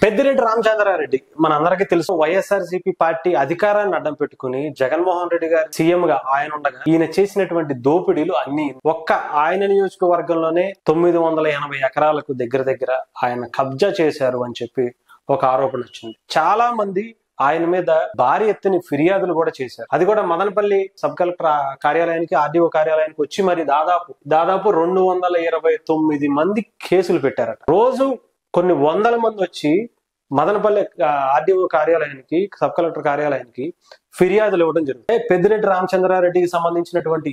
పెద్దిరెడ్డి రామచంద్రారెడ్డి మనందరికీ తెలుసు. వైఎస్ఆర్సీపీ పార్టీ అధికారాన్ని అడ్డం పెట్టుకుని జగన్మోహన్ రెడ్డి గారు సీఎం గా ఆయన ఉండగా ఈయన చేసినటువంటి దోపిడీలు అన్ని ఒక్క ఆయన నియోజకవర్గంలోనే 980 ఎకరాలకు దగ్గర ఆయన కబ్జా చేశారు అని చెప్పి ఒక ఆరోపణ వచ్చింది. చాలా మంది ఆయన మీద భారీ ఎత్తున ఫిర్యాదులు కూడా చేశారు. అది కూడా మదనపల్లి సబ్ కలెక్టర్ కార్యాలయానికి, ఆర్డీఓ కార్యాలయానికి వచ్చి మరి దాదాపు 229 మంది కేసులు పెట్టారట. రోజు కొన్ని వందల మంది వచ్చి మదనపల్లి ఆర్డీఓ కార్యాలయానికి, సబ్ కలెక్టర్ కార్యాలయానికి ఫిర్యాదులు ఇవ్వడం జరుగుతుంది. పెద్దిరెడ్డి రామచంద్రారెడ్డికి సంబంధించినటువంటి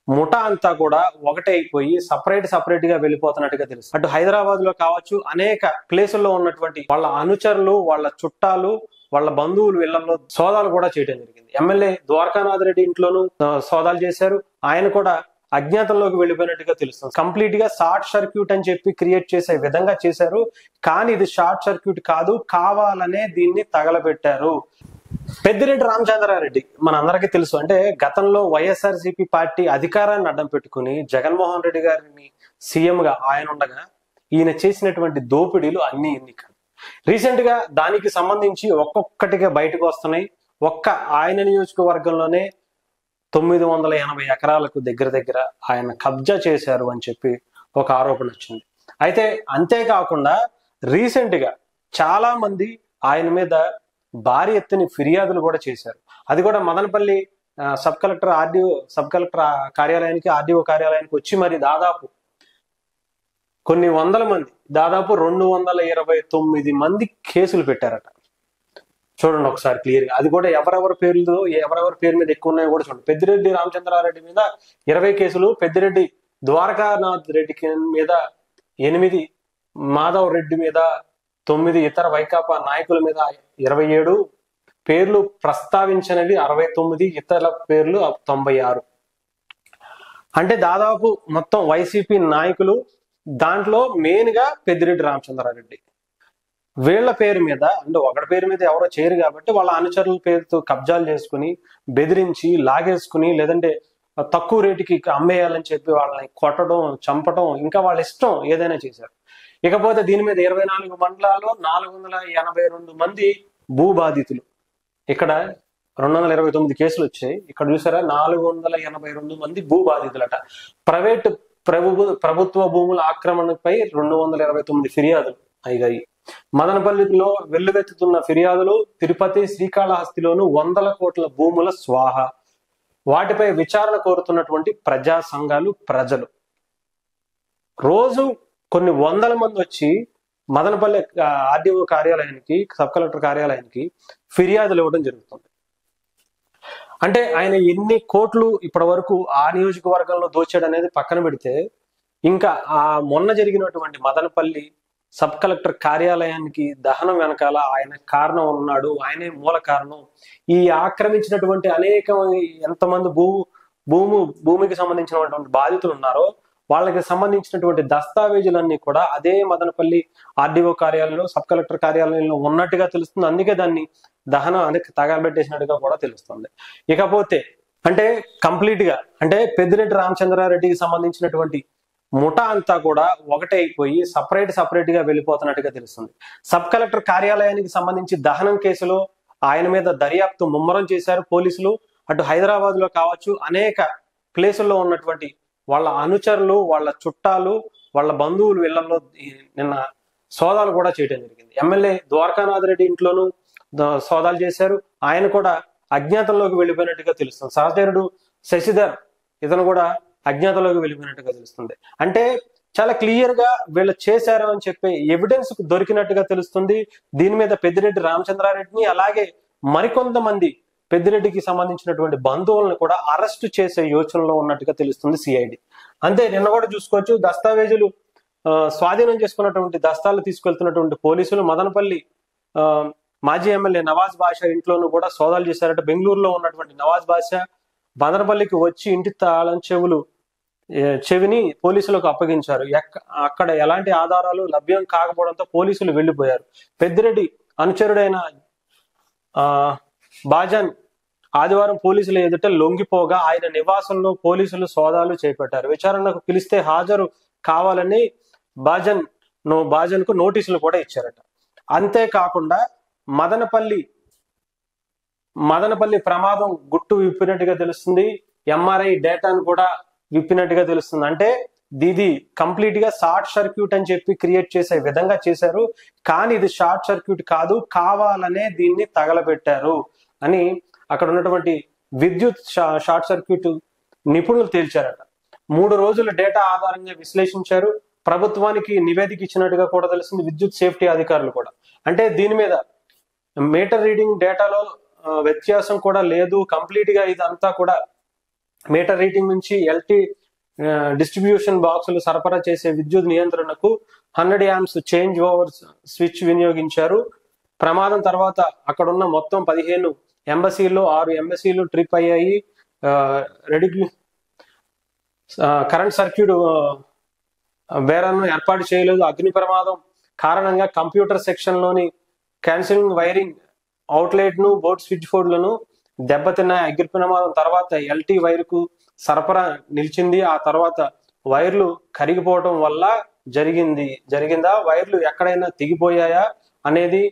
ముఠా అంతా కూడా ఒకటే అయిపోయి సపరేట్ గా వెళ్ళిపోతున్నట్టుగా తెలుసు. అటు హైదరాబాద్ లో కావచ్చు, అనేక ప్లేసుల్లో ఉన్నటువంటి వాళ్ళ అనుచరులు, వాళ్ళ చుట్టాలు, వాళ్ళ బంధువులు ఇళ్లలో సోదాలు కూడా చేయడం జరిగింది. ఎమ్మెల్యే ద్వారకానాథ్ రెడ్డి ఇంట్లోనూ సోదాలు చేశారు. ఆయన కూడా అజ్ఞాతంలోకి వెళ్ళిపోయినట్టుగా తెలుస్తుంది. కంప్లీట్ గా షార్ట్ సర్క్యూట్ అని చెప్పి క్రియేట్ చేసే విధంగా చేశారు. కానీ ఇది షార్ట్ సర్క్యూట్ కాదు, కావాలనే దీన్ని తగలబెట్టారు. పెద్దిరెడ్డి రామచంద్రారెడ్డి మనందరికీ తెలుసు. అంటే గతంలో వైఎస్ఆర్సీపీ పార్టీ అధికారాన్ని అడ్డం పెట్టుకుని జగన్మోహన్ రెడ్డి గారిని సీఎం గా ఆయన ఉండగా ఈయన చేసినటువంటి దోపిడీలు అన్ని ఎన్నికలు. రీసెంట్ గా దానికి సంబంధించి ఒక్కొక్కటిగా బయటకు వస్తున్నాయి. ఒక్క ఆయన నియోజకవర్గంలోనే 980 ఎకరాలకు దగ్గర ఆయన కబ్జా చేశారు అని చెప్పి ఒక ఆరోపణ వచ్చింది. అయితే అంతేకాకుండా రీసెంట్ గా చాలా మంది ఆయన మీద భారీ ఎత్తున ఫిర్యాదులు కూడా చేశారు. అది కూడా మదనపల్లి సబ్ కలెక్టర్ కార్యాలయానికి, ఆర్డీఓ కార్యాలయానికి వచ్చి మరి దాదాపు కొన్ని వందల మంది, దాదాపు 229 మంది కేసులు పెట్టారట. చూడండి ఒకసారి క్లియర్ గా. అది కూడా ఎవరెవరి పేరు మీద ఎక్కువ ఉన్నాయో కూడా చూడండి. పెద్దిరెడ్డి రామచంద్రారెడ్డి మీద 20 కేసులు, పెద్దిరెడ్డి ద్వారకానాథ్ రెడ్డి మీద 8, మాధవ్ రెడ్డి మీద 9, ఇతర వైకాపా నాయకుల మీద 27 పేర్లు ప్రస్తావించినవి 69, ఇతర పేర్లు 96. అంటే దాదాపు మొత్తం వైసీపీ నాయకులు, దాంట్లో మెయిన్ గా పెద్దిరెడ్డి రామచంద్రారెడ్డి వీళ్ల పేరు మీద, అంటే ఒకటి పేరు మీద ఎవరో చేయరు కాబట్టి వాళ్ళ అనుచరుల పేరుతో కబ్జాలు చేసుకుని, బెదిరించి, లాగేసుకుని, లేదంటే తక్కువ రేటుకి అమ్మేయాలని చెప్పి వాళ్ళని కొట్టడం, చంపడం, ఇంకా వాళ్ళ ఇష్టం ఏదైనా చేశారు. ఇకపోతే దీని మీద 24 మండలాల్లో 482 మంది భూ బాధితులు. ఇక్కడ 229 కేసులు వచ్చాయి. ఇక్కడ చూసారా 482 మంది భూ బాధితులట. ప్రభుత్వ భూముల ఆక్రమణపై 229 ఫిర్యాదులు అయ్యాయి. మదనపల్లిలో వెల్లువెత్తుతున్న ఫిర్యాదులు. తిరుపతి, శ్రీకాళహస్తిలోను 100 కోట్ల భూముల స్వాహ. వాటిపై విచారణ కోరుతున్నటువంటి ప్రజా సంఘాలు, ప్రజలు. రోజు కొన్ని వందల మంది వచ్చి మదనపల్లి ఆర్డీఓ కార్యాలయానికి, సబ్ కలెక్టర్ కార్యాలయానికి ఫిర్యాదులు ఇవ్వడం జరుగుతుంది. అంటే ఆయన ఎన్ని కోట్లు ఇప్పటి వరకు ఆ నియోజకవర్గంలో దోచాడు అనేది పక్కన పెడితే, ఇంకా ఆ మొన్న జరిగినటువంటి మదనపల్లి సబ్ కలెక్టర్ కార్యాలయానికి దహనం వెనకాల ఆయన కారణం ఉన్నాడు, ఆయనే మూల కారణం. ఈ ఆక్రమించినటువంటి అనేక ఎంతమంది భూమికి సంబంధించినటువంటి బాధితులు ఉన్నారో వాళ్ళకి సంబంధించినటువంటి దస్తావేజులన్నీ కూడా అదే మదనపల్లి ఆర్డీఓ కార్యాలయంలో, సబ్ కలెక్టర్ కార్యాలయంలో ఉన్నట్టుగా తెలుస్తుంది. అందుకే దాన్ని దహనం అనేది తగలబెట్టేసినట్టుగా కూడా తెలుస్తుంది. ఇకపోతే అంటే కంప్లీట్ గా అంటే పెద్దిరెడ్డి రామచంద్రారెడ్డికి సంబంధించినటువంటి ముఠా అంతా కూడా ఒకటే అయిపోయి సపరేట్ గా వెళ్ళిపోతున్నట్టుగా తెలుస్తుంది. సబ్ కలెక్టర్ కార్యాలయానికి సంబంధించి దహనం కేసులో ఆయన మీద దర్యాప్తు ముమ్మరం చేశారు పోలీసులు. అటు హైదరాబాద్ లో కావచ్చు, అనేక ప్లేసుల్లో ఉన్నటువంటి వాళ్ళ అనుచరులు, వాళ్ళ చుట్టాలు, వాళ్ళ బంధువులు ఇళ్లలో నిన్న సోదాలు కూడా చేయడం జరిగింది. ఎమ్మెల్యే ద్వారకానాథ్ రెడ్డి ఇంట్లోనూ సోదాలు చేశారు. ఆయన కూడా అజ్ఞాతంలోకి వెళ్ళిపోయినట్టుగా తెలుస్తుంది. సహచరుడు శశిధర్ ఇతను కూడా అజ్ఞాతంలోకి వెళ్ళిపోయినట్టుగా తెలుస్తుంది. అంటే చాలా క్లియర్ గా వీళ్ళు చేశారు అని చెప్పి ఎవిడెన్స్ దొరికినట్టుగా తెలుస్తుంది. దీని మీద పెద్దిరెడ్డి రామచంద్రారెడ్డిని, అలాగే మరికొంతమంది పెద్దిరెడ్డికి సంబంధించినటువంటి బంధువులను కూడా అరెస్ట్ చేసే యోచనలో ఉన్నట్టుగా తెలుస్తుంది సిఐడి. అంతే నిన్న కూడా చూసుకోవచ్చు, దస్తావేజులు స్వాధీనం చేసుకున్నటువంటి దస్తాలు తీసుకెళ్తున్నటువంటి పోలీసులు మదనపల్లి మాజీ ఎమ్మెల్యే నవాజ్ బాషా ఇంట్లోనూ కూడా సోదాలు చేశారట. బెంగళూరులో ఉన్నటువంటి నవాజ్ బాషా మదనపల్లికి వచ్చి ఇంటి తాళం చెవిని పోలీసులకు అప్పగించారు. అక్కడ ఎలాంటి ఆధారాలు లభ్యం కాకపోవడంతో పోలీసులు వెళ్లిపోయారు. పెద్దిరెడ్డి అనుచరుడైన బాజన్ ఆదివారం పోలీసుల ఎదుట లొంగిపోగా ఆయన నివాసంలో పోలీసులు సోదాలు చేపట్టారు. విచారణకు పిలిస్తే హాజరు కావాలని బాజన్ కు నోటీసులు కూడా ఇచ్చారట. అంతేకాకుండా మదనపల్లి ప్రమాదం గుట్టు విప్పినట్టుగా తెలుస్తుంది. ఎంఆర్ఐ డేటాను కూడా విప్పినట్టుగా తెలుస్తుంది. అంటే ఇది కంప్లీట్ గా షార్ట్ సర్క్యూట్ అని చెప్పి క్రియేట్ చేసే విధంగా చేశారు. కానీ ఇది షార్ట్ సర్క్యూట్ కాదు, కావాలనే దీన్ని తగలబెట్టారు అని అక్కడ ఉన్నటువంటి విద్యుత్ షార్ట్ సర్క్యూట్ నిపుణులు తేల్చారట. 3 రోజుల డేటా ఆధారంగా విశ్లేషించారు. ప్రభుత్వానికి నివేదిక ఇచ్చినట్టుగా కూడా తెలిసింది విద్యుత్ సేఫ్టీ అధికారులు కూడా. అంటే దీని మీద మీటర్ రీడింగ్ డేటాలో వ్యత్యాసం కూడా లేదు. కంప్లీట్ గా ఇదంతా కూడా మీటర్ రీడింగ్ నుంచి ఎల్టీ డిస్ట్రిబ్యూషన్ బాక్సులు సరఫరా చేసే విద్యుత్ నియంత్రణకు 100 amps చేంజ్ ఓవర్ స్విచ్ వినియోగించారు. ప్రమాదం తర్వాత అక్కడ ఉన్న మొత్తం 15 ఎంబసీలు 6 ఎంబసీలు ట్రిప్ అయ్యాయి. కరెంట్ సర్క్యూట్ బేరాలను ఏర్పాటు చేయలేదు. అగ్ని ప్రమాదం కారణంగా కంప్యూటర్ సెక్షన్ లోని క్యాన్సిలింగ్ వైరింగ్ అవుట్లెట్ ను బోర్డ్ స్విచ్ బోర్డులను దెబ్బతిన్నాయి. అగ్ని ప్రమాదం తర్వాత ఎల్టీ వైర్కు సరఫరా నిలిచింది. ఆ తర్వాత వైర్లు కరిగిపోవడం వల్ల జరిగిందా, వైర్లు ఎక్కడైనా తెగిపోయాయా అనేది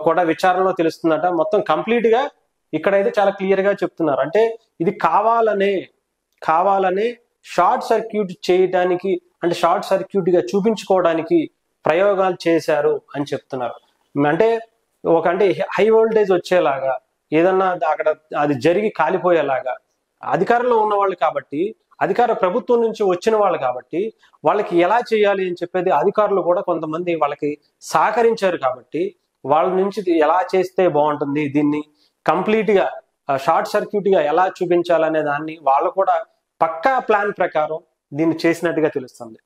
కూడా విచారణలో తెలుస్తుందట. మొత్తం కంప్లీట్ గా ఇక్కడైతే చాలా క్లియర్ గా చెప్తున్నారు. అంటే ఇది కావాలనే షార్ట్ సర్క్యూట్ చేయడానికి, అంటే షార్ట్ సర్క్యూట్ గా చూపించుకోవడానికి ప్రయోగాలు చేశారు అని చెప్తున్నారు. అంటే హై వోల్టేజ్ వచ్చేలాగా, ఏదన్నా అక్కడ అది జరిగి కాలిపోయేలాగా అధికారంలో ఉన్న వాళ్ళు కాబట్టి, అధికార ప్రభుత్వం నుంచి వచ్చిన వాళ్ళు కాబట్టి వాళ్ళకి ఎలా చేయాలి అని చెప్పేది అధికారులు కూడా కొంతమంది వాళ్ళకి సహకరించారు కాబట్టి వాళ్ళ నుంచి ఎలా చేస్తే బాగుంటుంది, దీన్ని కంప్లీట్ గా షార్ట్ సర్క్యూట్ గా ఎలా చూపించాలనే దాన్ని వాళ్ళు కూడా పక్కా ప్లాన్ ప్రకారం దీన్ని చేసినట్టుగా తెలుస్తుంది.